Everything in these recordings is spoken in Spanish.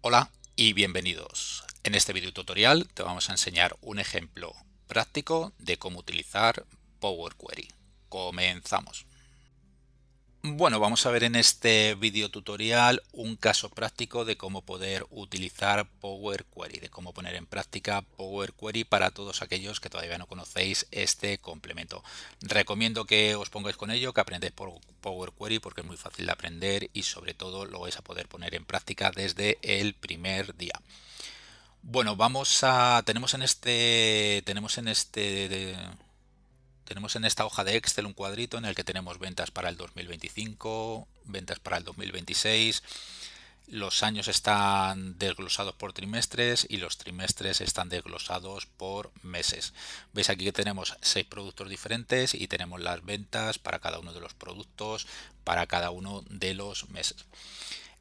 Hola y bienvenidos. En este video tutorial te vamos a enseñar un ejemplo práctico de cómo utilizar Power Query. Comenzamos. Bueno, vamos a ver en este video tutorial un caso práctico de cómo poder utilizar Power Query, de cómo poner en práctica Power Query para todos aquellos que todavía no conocéis este complemento. Recomiendo que os pongáis con ello, que aprendáis por Power Query porque es muy fácil de aprender y sobre todo lo vais a poder poner en práctica desde el primer día. Bueno, tenemos en esta hoja de Excel un cuadrito en el que tenemos ventas para el 2025, ventas para el 2026. Los años están desglosados por trimestres y los trimestres están desglosados por meses. Veis aquí que tenemos 6 productos diferentes y tenemos las ventas para cada uno de los productos, para cada uno de los meses.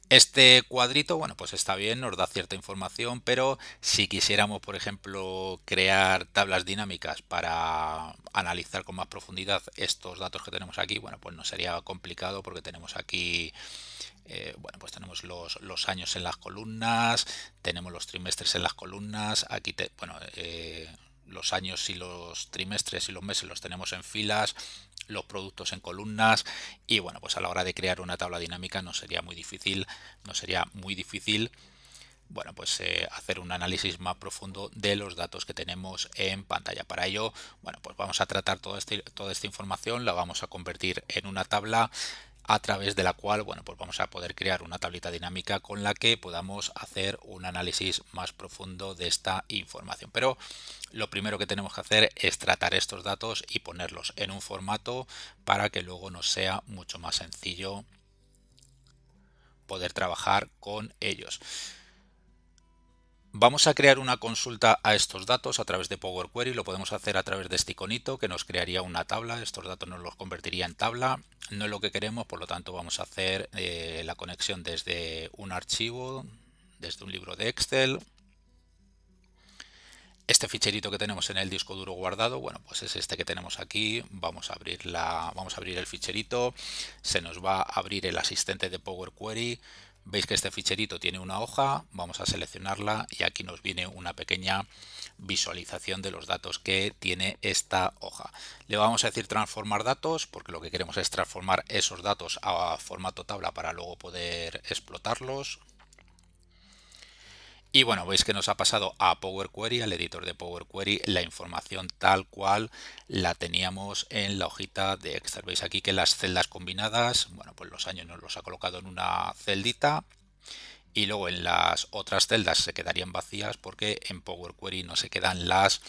Este cuadrito, bueno, pues está bien, nos da cierta información, pero si quisiéramos, por ejemplo, crear tablas dinámicas para analizar con más profundidad estos datos que tenemos aquí, bueno, pues nos sería complicado porque tenemos aquí, bueno, pues tenemos los años en las columnas, tenemos los trimestres en las columnas, aquí, los años y los trimestres y los meses los tenemos en filas, los productos en columnas y bueno, pues a la hora de crear una tabla dinámica no sería muy difícil, bueno, pues hacer un análisis más profundo de los datos que tenemos en pantalla. Para ello, bueno, pues vamos a tratar toda esta información, la vamos a convertir en una tabla a través de la cual, bueno, pues vamos a poder crear una tablita dinámica con la que podamos hacer un análisis más profundo de esta información. Pero lo primero que tenemos que hacer es tratar estos datos y ponerlos en un formato para que luego nos sea mucho más sencillo poder trabajar con ellos. Vamos a crear una consulta a estos datos a través de Power Query. Lo podemos hacer a través de este iconito que nos crearía una tabla. Estos datos nos los convertiría en tabla. No es lo que queremos, por lo tanto vamos a hacer la conexión desde un archivo, desde un libro de Excel. Este ficherito que tenemos en el disco duro guardado, bueno, pues es este que tenemos aquí. Vamos a abrir el ficherito. Se nos va a abrir el asistente de Power Query. Veis que este ficherito tiene una hoja, vamos a seleccionarla y aquí nos viene una pequeña visualización de los datos que tiene esta hoja. Le vamos a decir transformar datos porque lo que queremos es transformar esos datos a formato tabla para luego poder explotarlos. Y bueno, veis que nos ha pasado a Power Query, al editor de Power Query, la información tal cual la teníamos en la hojita de Excel. Veis aquí que las celdas combinadas, bueno, pues los años nos los ha colocado en una celdita y luego en las otras celdas se quedarían vacías porque en Power Query no se quedan las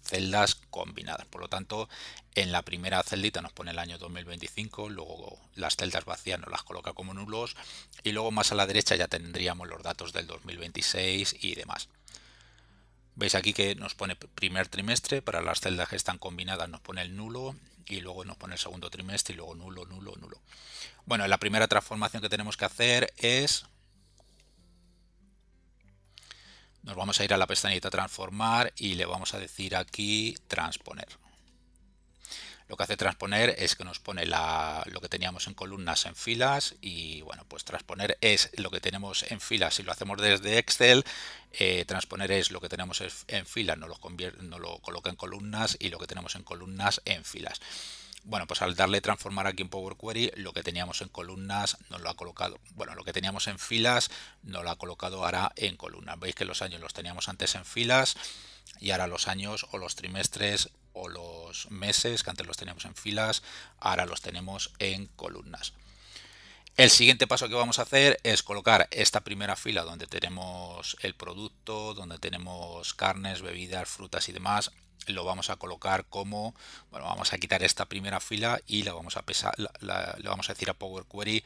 celdas combinadas. Por lo tanto, en la primera celdita nos pone el año 2025, luego las celdas vacías nos las coloca como nulos y luego más a la derecha ya tendríamos los datos del 2026 y demás. Veis aquí que nos pone primer trimestre, para las celdas que están combinadas nos pone el nulo y luego nos pone el segundo trimestre y luego nulo, nulo, nulo. Bueno, la primera transformación que tenemos que hacer es... Nos vamos a ir a la pestañita transformar y le vamos a decir aquí transponer. Lo que hace transponer es que nos pone lo que teníamos en columnas en filas y bueno, pues transponer es lo que tenemos en filas. Si lo hacemos desde Excel, transponer es lo que tenemos en filas, nos lo coloca en columnas y lo que tenemos en columnas en filas. Bueno, pues al darle transformar aquí en Power Query, lo que teníamos en columnas nos lo ha colocado, bueno, lo que teníamos en filas nos lo ha colocado ahora en columnas. Veis que los años los teníamos antes en filas y ahora los años o los trimestres o los meses, que antes los teníamos en filas, ahora los tenemos en columnas. El siguiente paso que vamos a hacer es colocar esta primera fila donde tenemos el producto, donde tenemos carnes, bebidas, frutas y demás. Lo vamos a colocar como, bueno, vamos a quitar esta primera fila y le vamos a le vamos a decir a Power Query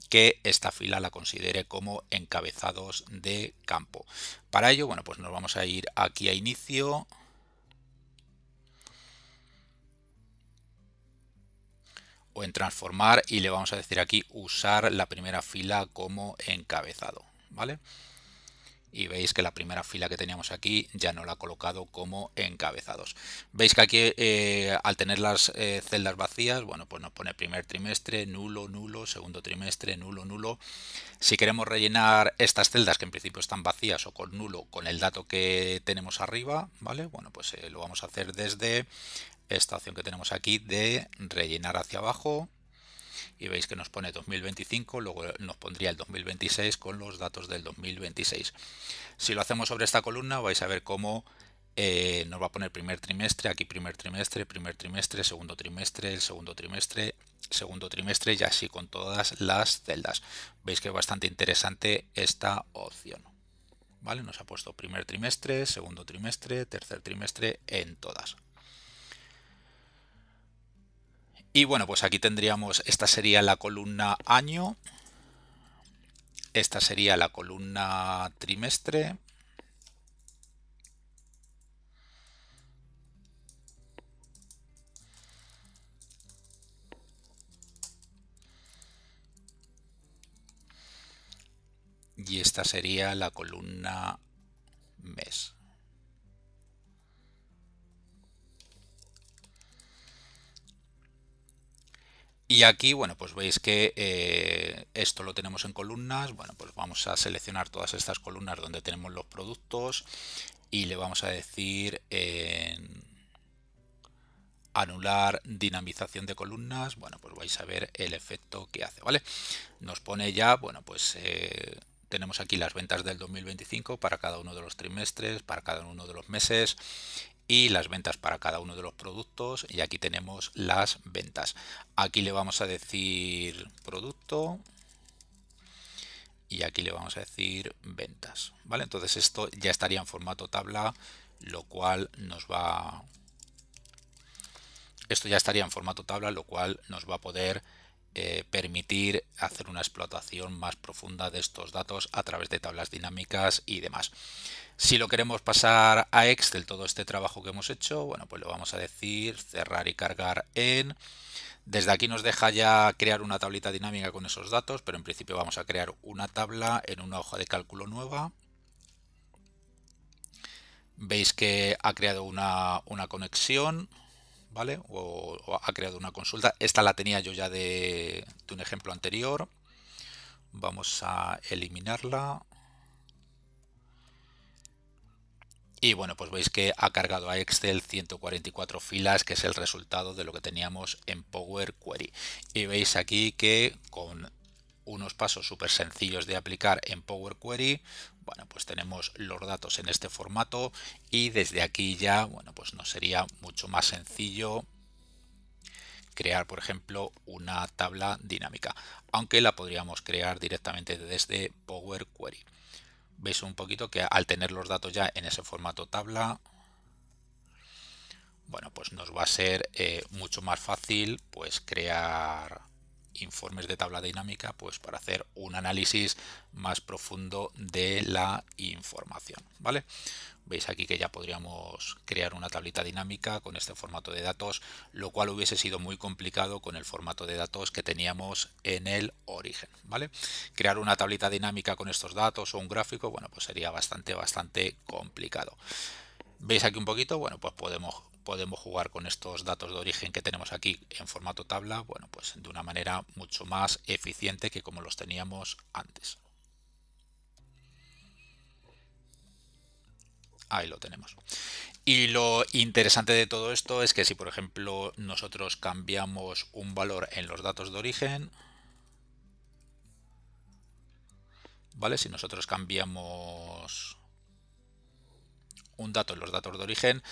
que esta fila la considere como encabezados de campo. Para ello, bueno, pues nos vamos a ir aquí a inicio. O en transformar y le vamos a decir aquí usar la primera fila como encabezado, ¿vale? y veis que la primera fila que teníamos aquí ya no la ha colocado como encabezados. Veis que aquí al tener las celdas vacías, bueno, pues nos pone primer trimestre, nulo, nulo, segundo trimestre, nulo, nulo. Si queremos rellenar estas celdas que en principio están vacías o con nulo con el dato que tenemos arriba, ¿vale? Bueno, pues lo vamos a hacer desde esta opción que tenemos aquí de rellenar hacia abajo. Y veis que nos pone 2025, luego nos pondría el 2026 con los datos del 2026. Si lo hacemos sobre esta columna vais a ver cómo nos va a poner primer trimestre, aquí primer trimestre, segundo trimestre, el segundo trimestre y así con todas las celdas. Veis que es bastante interesante esta opción. ¿Vale? Nos ha puesto primer trimestre, segundo trimestre, tercer trimestre en todas. Y bueno, pues aquí tendríamos, esta sería la columna año, esta sería la columna trimestre, y esta sería la columna mes. Y aquí, bueno, pues veis que esto lo tenemos en columnas. Bueno, pues vamos a seleccionar todas estas columnas donde tenemos los productos y le vamos a decir en anular dinamización de columnas. Bueno, pues vais a ver el efecto que hace, ¿vale? Nos pone ya, bueno, pues tenemos aquí las ventas del 2025 para cada uno de los trimestres, para cada uno de los meses y las ventas para cada uno de los productos, y aquí tenemos las ventas. Aquí le vamos a decir producto y aquí le vamos a decir ventas, ¿vale? Entonces esto ya estaría en formato tabla, lo cual nos va a poder permitir hacer una explotación más profunda de estos datos a través de tablas dinámicas y demás. Si lo queremos pasar a Excel, todo este trabajo que hemos hecho, bueno, pues lo vamos a decir cerrar y cargar en. Desde aquí nos deja ya crear una tablita dinámica con esos datos, pero en principio vamos a crear una tabla en una hoja de cálculo nueva. Veis que ha creado una conexión, ¿vale? O ha creado una consulta. Esta la tenía yo ya de un ejemplo anterior. Vamos a eliminarla. Y bueno, pues veis que ha cargado a Excel 144 filas, que es el resultado de lo que teníamos en Power Query. Y veis aquí que con unos pasos súper sencillos de aplicar en Power Query, bueno, pues tenemos los datos en este formato y desde aquí ya, bueno, pues nos sería mucho más sencillo crear, por ejemplo, una tabla dinámica, aunque la podríamos crear directamente desde Power Query. Veis un poquito que al tener los datos ya en ese formato tabla, bueno, pues nos va a ser mucho más fácil pues crear informes de tabla dinámica pues para hacer un análisis más profundo de la información, ¿vale? Veis aquí que ya podríamos crear una tablita dinámica con este formato de datos, lo cual hubiese sido muy complicado con el formato de datos que teníamos en el origen, ¿vale? Crear una tablita dinámica con estos datos o un gráfico, bueno, pues sería bastante complicado. Veis aquí un poquito, bueno, pues podemos jugar con estos datos de origen que tenemos aquí en formato tabla, bueno, pues de una manera mucho más eficiente que como los teníamos antes. Ahí lo tenemos. Y lo interesante de todo esto es que si por ejemplo nosotros cambiamos un valor en los datos de origen, ¿vale? Si nosotros cambiamos un dato en los datos de origen,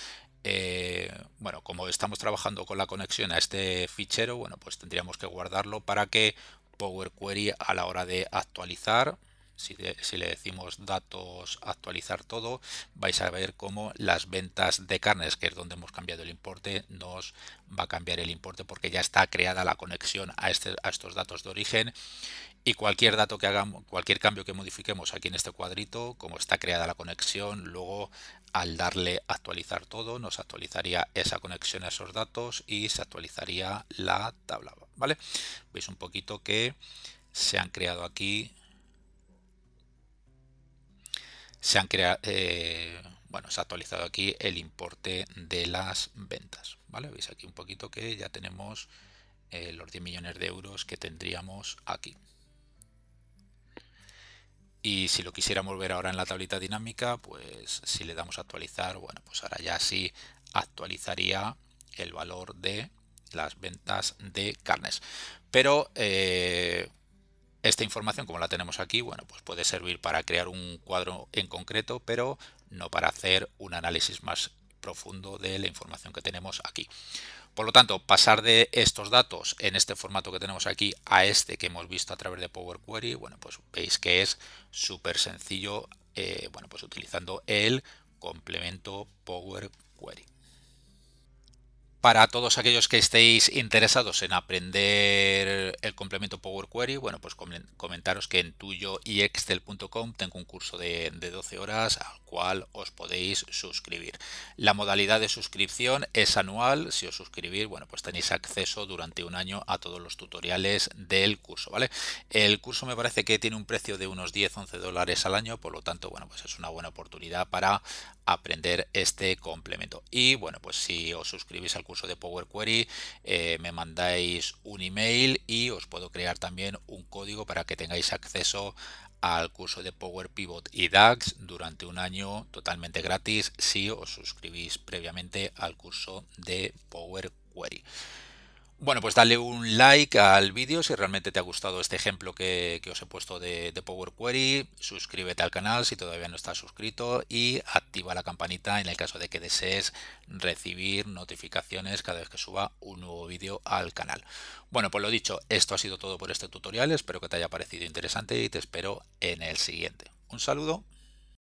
bueno, como estamos trabajando con la conexión a este fichero, bueno, pues tendríamos que guardarlo para que Power Query a la hora de actualizar, si le decimos datos actualizar todo, vais a ver cómo las ventas de carnes, que es donde hemos cambiado el importe, nos va a cambiar el importe porque ya está creada la conexión a estos datos de origen. Y cualquier dato que hagamos, cualquier cambio que modifiquemos aquí en este cuadrito, como está creada la conexión, luego al darle actualizar todo, nos actualizaría esa conexión a esos datos y se actualizaría la tabla, ¿vale? Veis un poquito que se han creado aquí se han bueno, se ha actualizado aquí el importe de las ventas, ¿vale? Veis aquí un poquito que ya tenemos los 10 millones de euros que tendríamos aquí. Y si lo quisiéramos ver ahora en la tablita dinámica, pues si le damos a actualizar, bueno, pues ahora ya sí actualizaría el valor de las ventas de carnes. Pero esta información, como la tenemos aquí, bueno, pues puede servir para crear un cuadro en concreto, pero no para hacer un análisis más profundo de la información que tenemos aquí. Por lo tanto, pasar de estos datos en este formato que tenemos aquí a este que hemos visto a través de Power Query, bueno, pues veis que es súper sencillo, bueno, pues utilizando el complemento Power Query. Para todos aquellos que estéis interesados en aprender el complemento Power Query, bueno, pues comentaros que en tuyoyexcel.com tengo un curso de 12 horas al cual os podéis suscribir. La modalidad de suscripción es anual. Si os suscribís, bueno, pues tenéis acceso durante un año a todos los tutoriales del curso, ¿vale? El curso me parece que tiene un precio de unos 10-11 dólares al año, por lo tanto, bueno, pues es una buena oportunidad para aprender este complemento. Y bueno, pues si os suscribís al curso de Power Query, me mandáis un email y os puedo crear también un código para que tengáis acceso al curso de Power Pivot y DAX durante un año totalmente gratis si os suscribís previamente al curso de Power Query. Bueno, pues dale un like al vídeo si realmente te ha gustado este ejemplo que os he puesto de Power Query. Suscríbete al canal si todavía no estás suscrito y activa la campanita en el caso de que desees recibir notificaciones cada vez que suba un nuevo vídeo al canal. Bueno, pues lo dicho, esto ha sido todo por este tutorial. Espero que te haya parecido interesante y te espero en el siguiente. Un saludo.